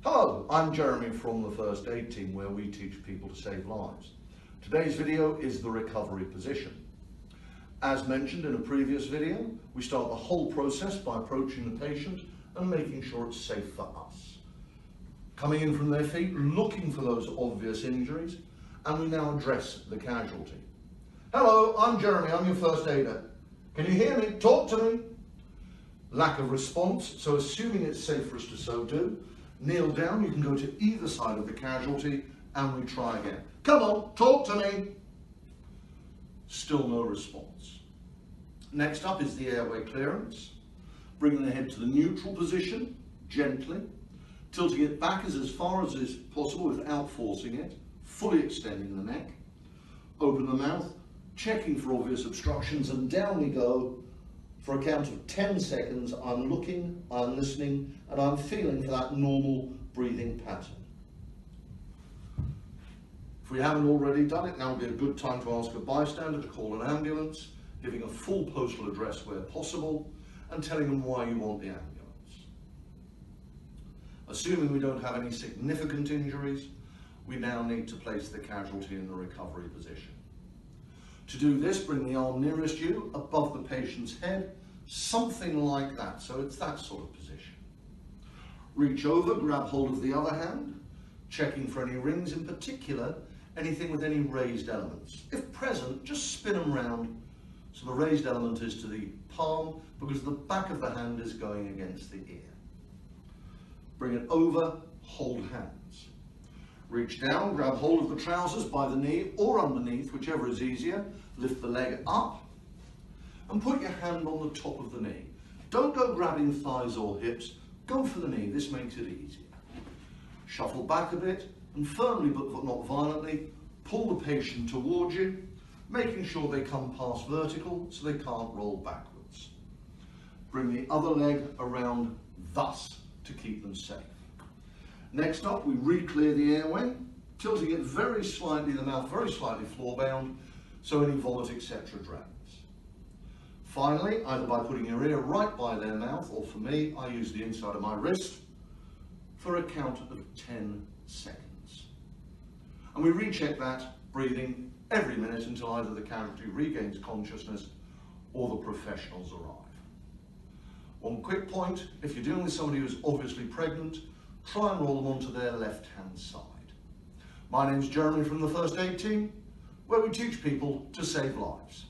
Hello, I'm Jeremy from the First Aid Team, where we teach people to save lives. Today's video is the recovery position. As mentioned in a previous video, we start the whole process by approaching the patient and making sure it's safe for us. Coming in from their feet, looking for those obvious injuries, and we now address the casualty. Hello, I'm Jeremy, I'm your first aider. Can you hear me? Talk to me. Lack of response, so assuming it's safe for us to so do, kneel down, you can go to either side of the casualty, and we try again. Come on, talk to me. Still no response. Next up is the airway clearance. Bringing the head to the neutral position, gently, tilting it back as far as is possible without forcing it, fully extending the neck. Open the mouth, checking for obvious obstructions, and down we go. For a count of 10 seconds, I'm looking, I'm listening, and I'm feeling for that normal breathing pattern. If we haven't already done it, now would be a good time to ask a bystander to call an ambulance, giving a full postal address where possible, and telling them why you want the ambulance. Assuming we don't have any significant injuries, we now need to place the casualty in the recovery position. To do this, bring the arm nearest you, above the patient's head, something like that, so it's that sort of position. Reach over, grab hold of the other hand, checking for any rings, in particular, anything with any raised elements. If present, just spin them round so the raised element is to the palm, because the back of the hand is going against the ear. Bring it over, hold hands. Reach down, grab hold of the trousers by the knee or underneath, whichever is easier. Lift the leg up and put your hand on the top of the knee. Don't go grabbing thighs or hips, go for the knee, this makes it easier. Shuffle back a bit and firmly but not violently pull the patient towards you, making sure they come past vertical so they can't roll backwards. Bring the other leg around thus to keep them safe. Next up, we re-clear the airway, tilting it very slightly, the mouth very slightly floor-bound, so any vomit, etc. drains. Finally, either by putting your ear right by their mouth, or for me, I use the inside of my wrist, for a count of 10 seconds. And we recheck that breathing every minute until either the casualty regains consciousness or the professionals arrive. One quick point, if you're dealing with somebody who's obviously pregnant, try and roll them onto their left-hand side. My name's Jeremy from the First Aid Team, where we teach people to save lives.